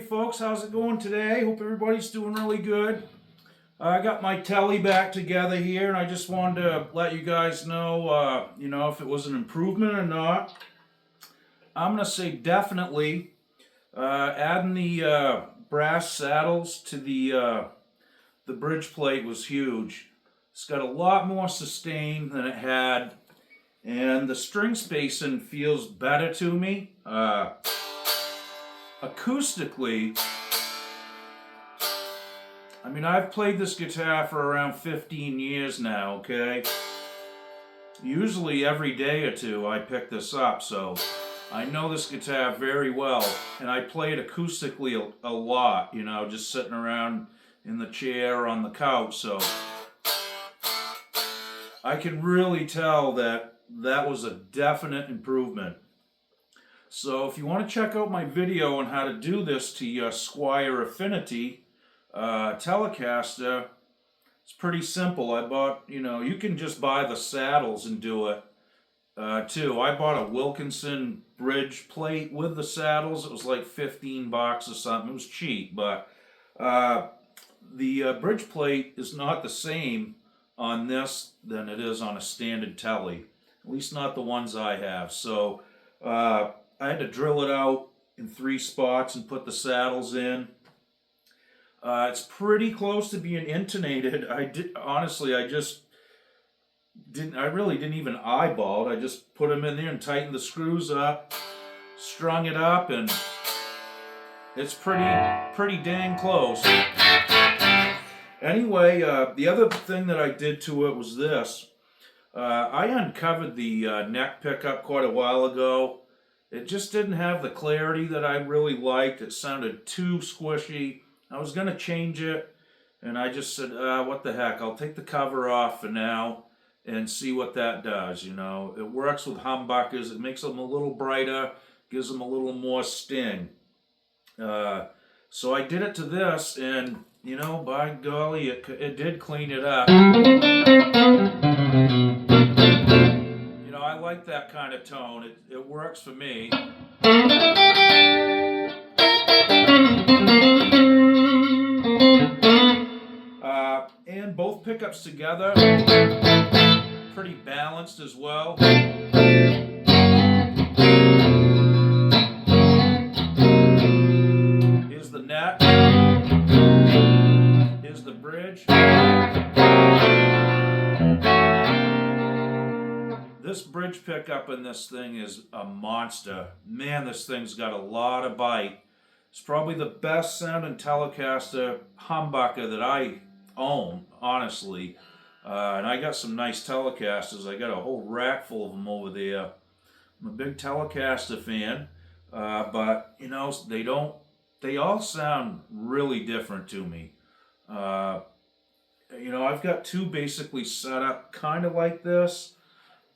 folks, how's it going today? Hope everybody's doing really good. I got my telly back together here, and I just wanted to let you guys know, if it was an improvement or not. I'm gonna say definitely. Adding the brass saddles to the bridge plate was huge. It's got a lot more sustain than it had, and the string spacing feels better to me. Acoustically, I mean, I've played this guitar for around 15 years now, okay? Usually every day or two I pick this up, so I know this guitar very well, and I play it acoustically a lot, just sitting around in the chair or on the couch, so I can really tell that was a definite improvement. So if you want to check out my video on how to do this to your Squier Affinity Telecaster, it's pretty simple. I bought, you can just buy the saddles and do it too. I bought a Wilkinson bridge plate with the saddles. It was like $15 or something. It was cheap, but the bridge plate is not the same on this than it is on a standard telly. At least not the ones I have. So I had to drill it out in 3 spots and put the saddles in. It's pretty close to being intonated. I really didn't even eyeball it. I just put them in there and tightened the screws up, strung it up, and it's pretty dang close. Anyway, the other thing that I did to it was this. I uncovered the neck pickup quite a while ago. It just didn't have the clarity that I really liked. It sounded too squishy. I was going to change it, and I just said, what the heck, I'll take the cover off for now and see what that does, It works with humbuckers. It makes them a little brighter, gives them a little more sting. So I did it to this, and, by golly, it did clean it up. I like that kind of tone. It works for me. And both pickups together, pretty balanced as well. Here's the neck. Here's the bridge. This bridge pickup in this thing is a monster. Man, this thing's got a lot of bite. It's probably the best sounding Telecaster humbucker that I own, honestly. And I got some nice Telecasters. I got a whole rack full of them over there. I'm a big Telecaster fan, but they all sound really different to me. I've got 2 basically set up kind of like this,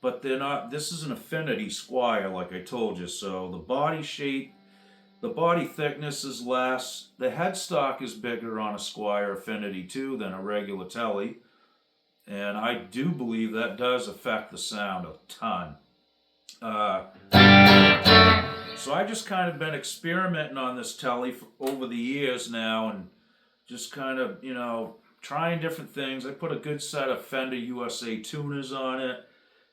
but they're not. This is an Affinity Squier, like I told you. So the body shape, the body thickness is less. The headstock is bigger on a Squier Affinity too than a regular telly. And I do believe that does affect the sound a ton. So I just kind of been experimenting on this telly over the years now, and just kind of, trying different things. I put a good set of Fender USA tuners on it,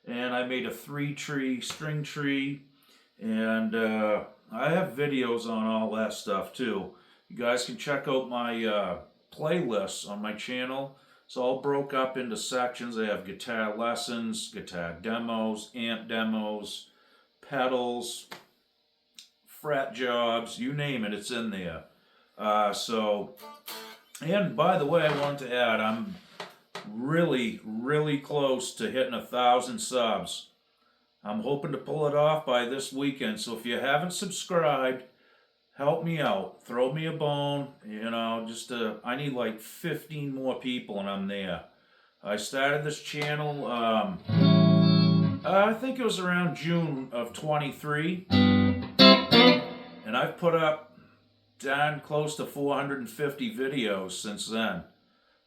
and I made a 3-tree string tree, and I have videos on all that stuff too. You guys can check out my playlists on my channel. It's all broke up into sections. I have guitar lessons, guitar demos, amp demos, pedals, fret jobs, you name it, it's in there. And by the way, I wanted to add, I'm really, really close to hitting 1,000 subs. I'm hoping to pull it off by this weekend. So if you haven't subscribed, help me out. Throw me a bone. I need like 15 more people and I'm there. I started this channel, I think it was around June of 23. And I've put up down close to 450 videos since then.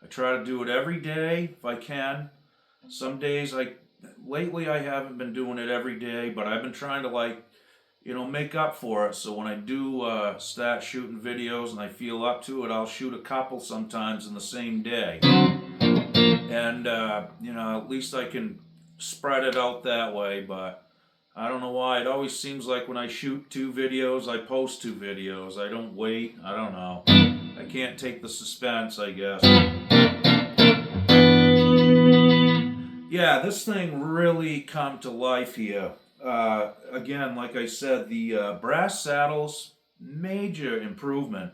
I try to do it every day if I can. Some days lately I haven't been doing it every day, but I've been trying to make up for it. So when I do start shooting videos and I feel up to it, I'll shoot a couple sometimes in the same day. And, at least I can spread it out that way. But I don't know why. It always seems like when I shoot 2 videos, I post 2 videos. I don't wait. I don't know. I can't take the suspense, I guess. Yeah, this thing really come to life here. Again, like I said, the brass saddles, major improvement.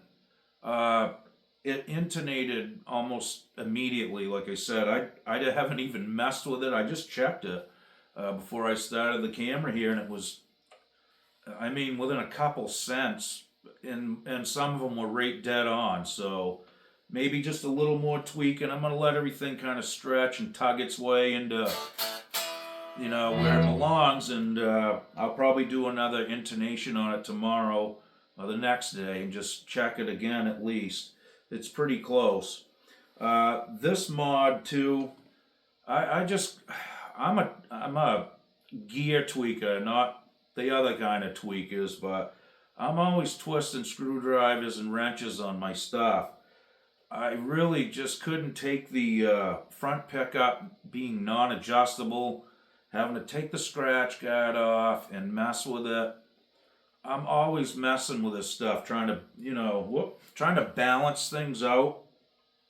It intonated almost immediately. Like I said, I haven't even messed with it. I just checked it before I started the camera here, and it was, within a couple cents, and some of them were right dead on. So maybe just a little more tweaking. I'm going to let everything kind of stretch and tug its way into, where it belongs. And I'll probably do another intonation on it tomorrow or the next day and just check it again at least. It's pretty close. This mod too, I'm a gear tweaker, not the other kind of tweakers, but I'm always twisting screwdrivers and wrenches on my stuff. I really just couldn't take the front pickup being non-adjustable, having to take the scratch guard off and mess with it. I'm always messing with this stuff, trying to balance things out,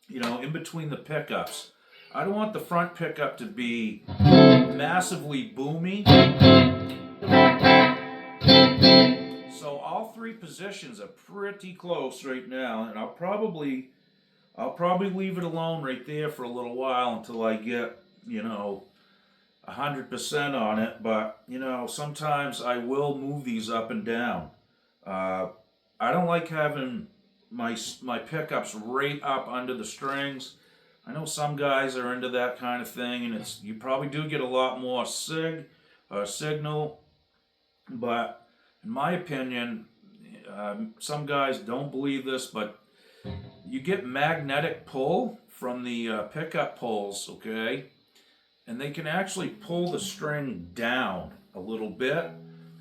in between the pickups. I don't want the front pickup to be massively boomy. So all 3 positions are pretty close right now, and I'll probably leave it alone right there for a little while until I get, 100% on it. But, sometimes I will move these up and down. I don't like having my pickups right up under the strings. I know some guys are into that kind of thing, and you probably do get a lot more signal. But in my opinion, some guys don't believe this, but you get magnetic pull from the pickup poles, okay? And they can actually pull the string down a little bit,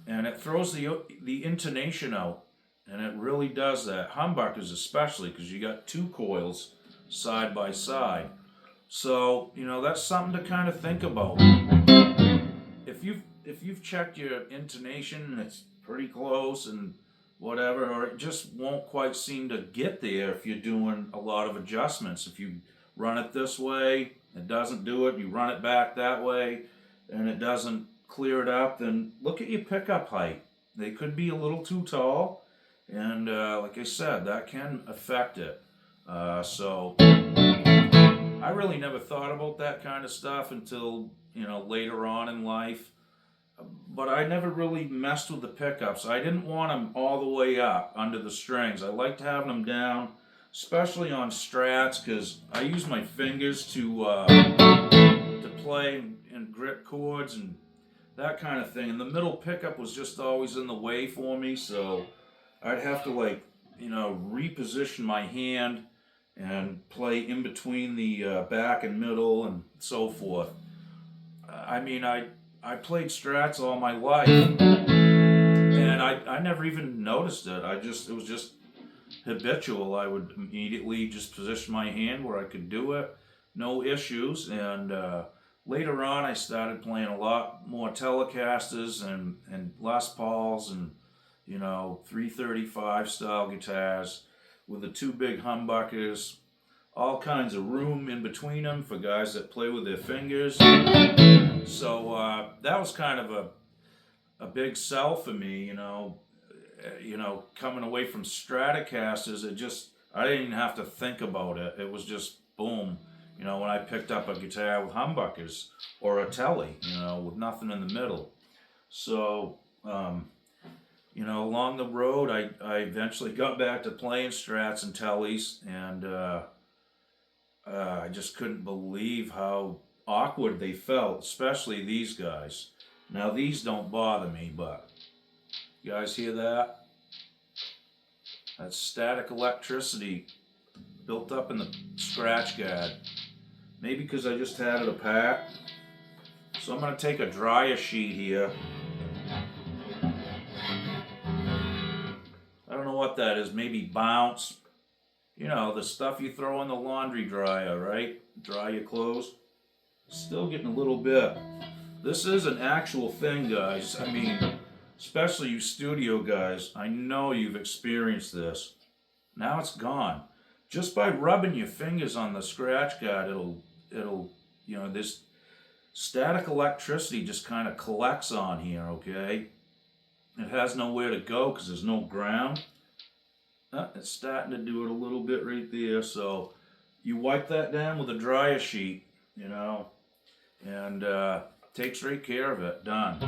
and it throws the intonation out. And it really does that. Humbuckers especially, because you got 2 coils side by side. So, that's something to kind of think about. If you've checked your intonation and it's pretty close and whatever, or it just won't quite seem to get there if you're doing a lot of adjustments. If you run it this way, it doesn't do it, you run it back that way, and it doesn't clear it up, then look at your pickup height. They could be a little too tall, and like I said, that can affect it. So I really never thought about that kind of stuff until, later on in life. But I never really messed with the pickups. I didn't want them all the way up under the strings. I liked having them down, especially on Strats, because I use my fingers to play and grip chords and that kind of thing. And the middle pickup was just always in the way for me, so I'd have to reposition my hand and play in between the back and middle and so forth. I played Strats all my life, and I never even noticed it. It was just habitual. I would immediately just position my hand where I could do it, no issues. And later on, I started playing a lot more Telecasters and Les Pauls and 335 style guitars with the 2 big humbuckers, all kinds of room in between them for guys that play with their fingers. So that was kind of a big sell for me, coming away from Stratocasters. I didn't even have to think about it. It was just boom, when I picked up a guitar with humbuckers or a Tele, with nothing in the middle. So, along the road, I eventually got back to playing Strats and Teles, and I just couldn't believe how awkward they felt, especially these guys. Now, these don't bother me, but you guys hear that? That's static electricity built up in the scratch guard. Maybe because I just had it apart. So I'm going to take a dryer sheet here what that is, maybe bounce. You know, the stuff you throw in the laundry dryer, right? Dry your clothes. Still getting a little bit. This is an actual thing, guys. I mean, especially you studio guys, I know you've experienced this. Now it's gone. Just by rubbing your fingers on the scratch guard, it'll, you know, this static electricity just kind of collects on here, okay? It has nowhere to go because there's no ground. It's starting to do it a little bit right there, so you wipe that down with a dryer sheet, you know, and takes right care of it. Done.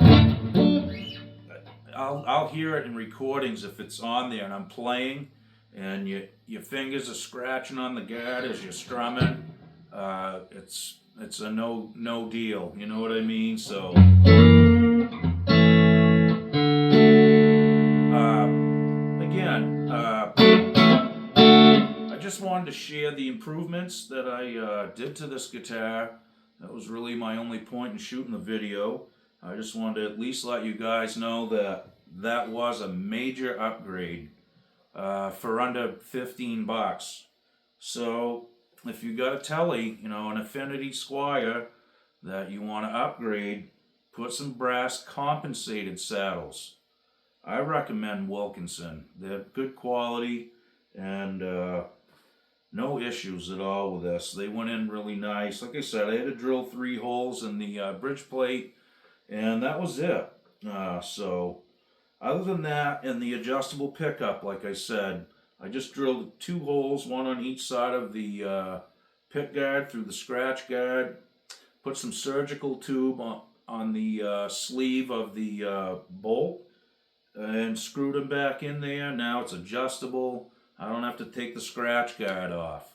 I'll hear it in recordings if it's on there and I'm playing, and your fingers are scratching on the guard as you're strumming. It's a no deal. You know what I mean? So. Again, I just wanted to share the improvements that I did to this guitar. That was really my only point in shooting the video. I just wanted to at least let you guys know that that was a major upgrade for under 15 bucks. So if you got a Tele, you know, an Affinity Squier that you want to upgrade, put some brass compensated saddles. I recommend Wilkinson. They're good quality and no issues at all with this. They went in really nice. Like I said, I had to drill 3 holes in the bridge plate, and that was it. So other than that, and the adjustable pickup, like I said, I just drilled 2 holes, one on each side of the pick guard through the scratch guard, put some surgical tube on the sleeve of the bolt, and screwed them back in there. Now it's adjustable. I don't have to take the scratch guard off.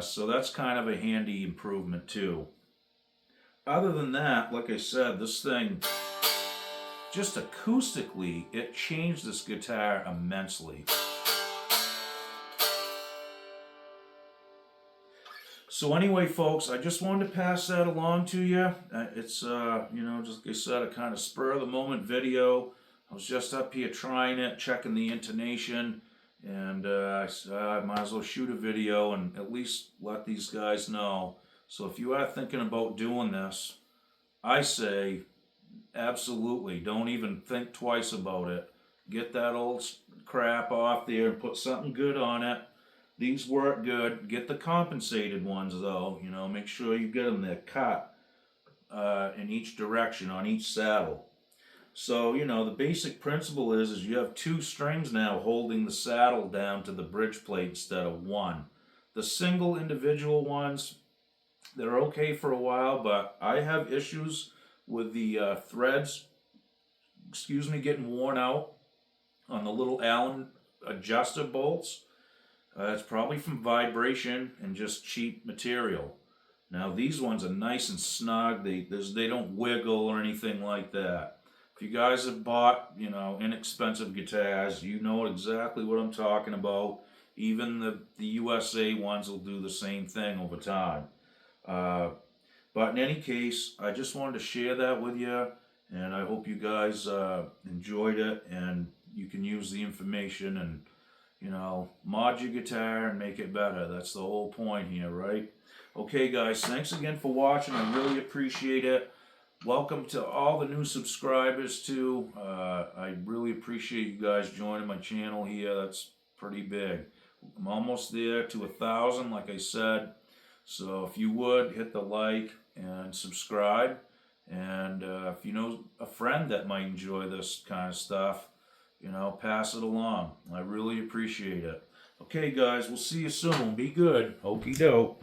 So that's kind of a handy improvement too. Other than that, like I said, this thing, just acoustically, it changed this guitar immensely. So anyway, folks, I just wanted to pass that along to you. It's, you know, just like I said, a kind of spur of the moment video. I was just up here trying it, checking the intonation, and I might as well shoot a video and at least let these guys know. So if you are thinking about doing this, I say absolutely, don't even think twice about it. Get that old crap off there and put something good on it. These work good. Get the compensated ones though, you know, make sure you get them there cut in each direction on each saddle. So, you know, the basic principle is you have 2 strings now holding the saddle down to the bridge plate instead of 1. The single individual ones, they're okay for a while, but I have issues with the threads, getting worn out on the little Allen adjuster bolts. It's probably from vibration and just cheap material. Now these ones are nice and snug. They don't wiggle or anything like that. If you guys have bought, you know, inexpensive guitars, you know exactly what I'm talking about. Even the USA ones will do the same thing over time. But in any case, I just wanted to share that with you, and I hope you guys enjoyed it, and you can use the information and, you know, mod your guitar and make it better. That's the whole point here, right? Okay, guys, thanks again for watching. I really appreciate it. Welcome to all the new subscribers too. I really appreciate you guys joining my channel here. That's pretty big. I'm almost there to 1,000, like I said. So if you would, hit the like and subscribe. And if you know a friend that might enjoy this kind of stuff, you know, pass it along. I really appreciate it. Okay, guys, we'll see you soon. Be good. Okie doke.